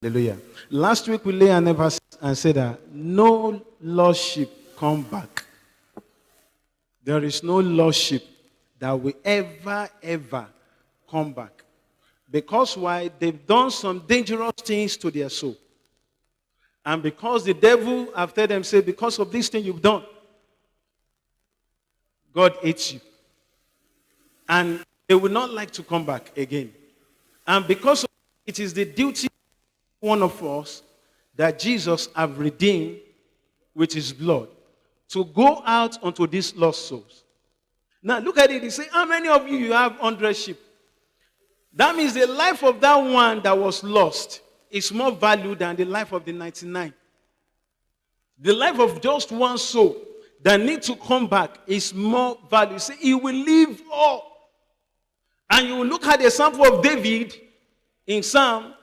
Hallelujah. Last week we lay an emphasis and said that no lost sheep come back. There is no lost sheep that will ever come back. Because why? They've done some dangerous things to their soul. And because the devil, after them, say, because of this thing you've done, God hates you. And they will not like to come back again. And because of it is the duty of one of us that Jesus have redeemed with his blood to go out unto these lost souls. Now look at it. He say, how many of you have 100 sheep? That means the life of that one that was lost is more valuable than the life of the 99. The life of just one soul that needs to come back is more valuable. See, he will leave all. And you will look at the example of David in Psalm.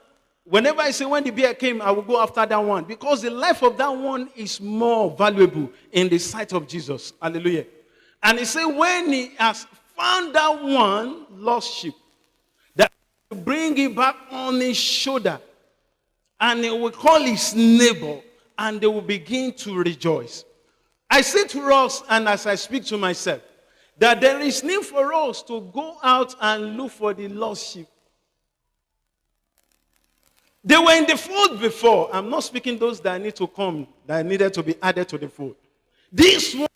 Whenever I say, when the bear came, I will go after that one. Because the life of that one is more valuable in the sight of Jesus. Hallelujah. And he said, when he has found that one lost sheep, that he will bring it back on his shoulder. And he will call his neighbor. And they will begin to rejoice. I say to us, and as I speak to myself, that there is need for us to go out and look for the lost sheep. They were in the fold before. I'm not speaking those that need to come, that needed to be added to the fold. This one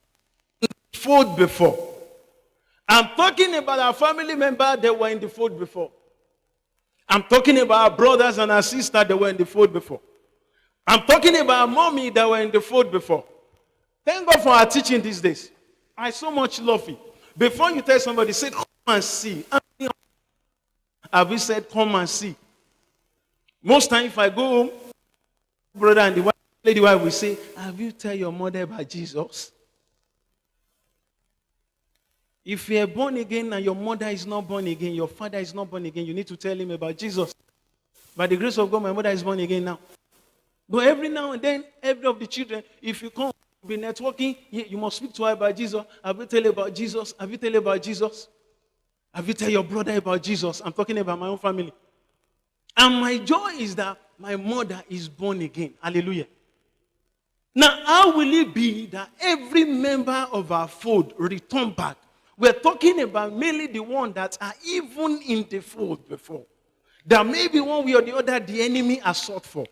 in the fold before. I'm talking about our family members that were in the fold before. I'm talking about our brothers and our sisters that were in the fold before. I'm talking about our mommy that were in the fold before. Thank God for our teaching these days. I so much love it. Before you tell somebody, say, come and see. Have you said, come and see? Most times if I go home, brother and the lady wife will say, have you tell your mother about Jesus? If you are born again and your mother is not born again, your father is not born again, you need to tell him about Jesus. By the grace of God, my mother is born again now. But every now and then, every of the children, if you come, be networking, you must speak to her about Jesus. Have you tell her about Jesus? Have you tell her about Jesus? Have you tell your brother about Jesus? I'm talking about my own family. And my joy is that my mother is born again. Hallelujah. Now, how will it be that every member of our fold return back? We're talking about mainly the ones that are even in the fold before. That maybe one way or the other the enemy has sought for.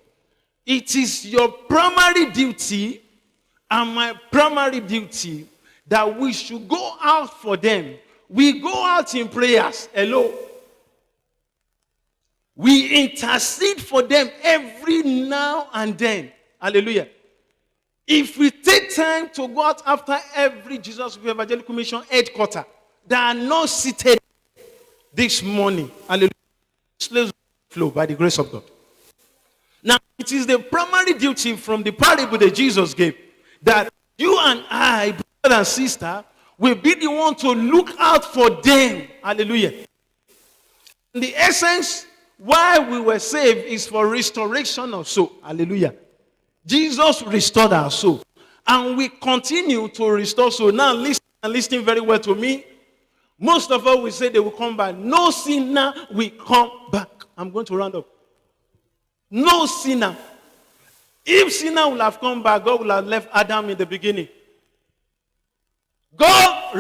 It is your primary duty and my primary duty that we should go out for them. We go out in prayers. Hello. We intercede for them every now and then. Hallelujah. If we take time to go out after every Jesus Evangelical Mission headquarters that are not seated this morning. Hallelujah. This place will flow by the grace of God. Now, it is the primary duty from the parable that Jesus gave that you and I, brother and sister, will be the one to look out for them. Hallelujah. And the essence why we were saved is for restoration of soul. Hallelujah. Jesus restored our soul. And we continue to restore soul. Now listen and listen very well to me. Most of us will say they will come back. No sinner will come back. I'm going to round up. No sinner. If sinner will have come back, God will have left Adam in the beginning. God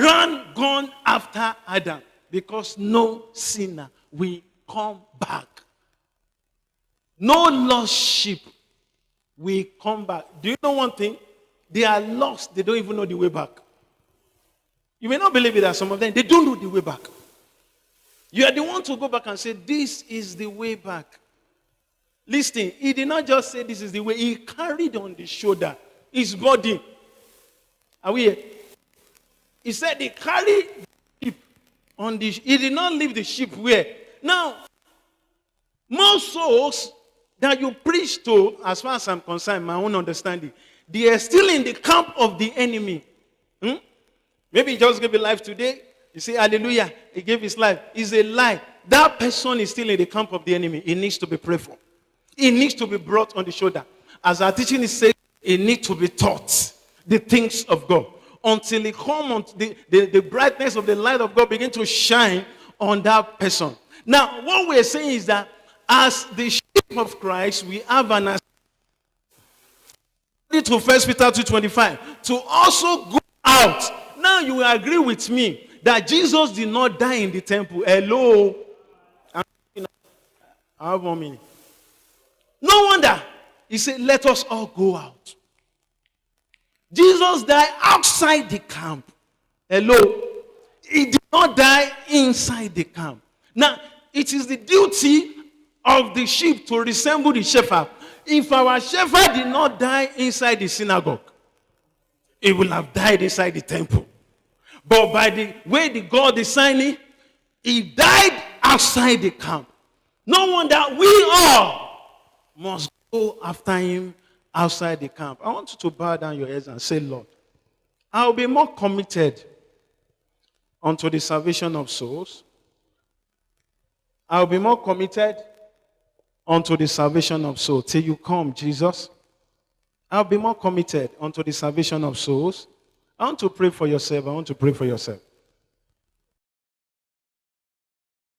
gone after Adam because no sinner will come back. No lost sheep will come back. Do you know one thing? They are lost. They don't even know the way back. You may not believe it that some of them, they don't know the way back. You are the one to go back and say, this is the way back. Listen, he did not just say this is the way. He carried on the shoulder his body. Are we here? He said he carried the sheep on the. He did not leave the sheep where. Now, most souls that you preach to, as far as I'm concerned, my own understanding, they are still in the camp of the enemy. Maybe he just gave his life today. You say, hallelujah, he gave his life. It's a lie. That person is still in the camp of the enemy. He needs to be prayed for. He needs to be brought on the shoulder. As our teaching is saying, he needs to be taught the things of God. Until he comes, the brightness of the light of God begin to shine on that person. Now, what we're saying is that as the sheep of Christ, we have an assignment to 1 Peter 2:25 to also go out. Now you will agree with me that Jesus did not die in the temple. Hello. I have 1 minute. No wonder he said, let us all go out. Jesus died outside the camp. Hello. He did not die inside the camp. Now, it is the duty of the sheep to resemble the shepherd. If our shepherd did not die inside the synagogue, he will have died inside the temple. But by the way the God designed it, he died outside the camp. No wonder we all must go after him outside the camp. I want you to bow down your heads and say, Lord, I'll be more committed unto the salvation of souls. I'll be more committed unto the salvation of souls. Till you come, Jesus. I'll be more committed unto the salvation of souls. I want to pray for yourself. I want to pray for yourself.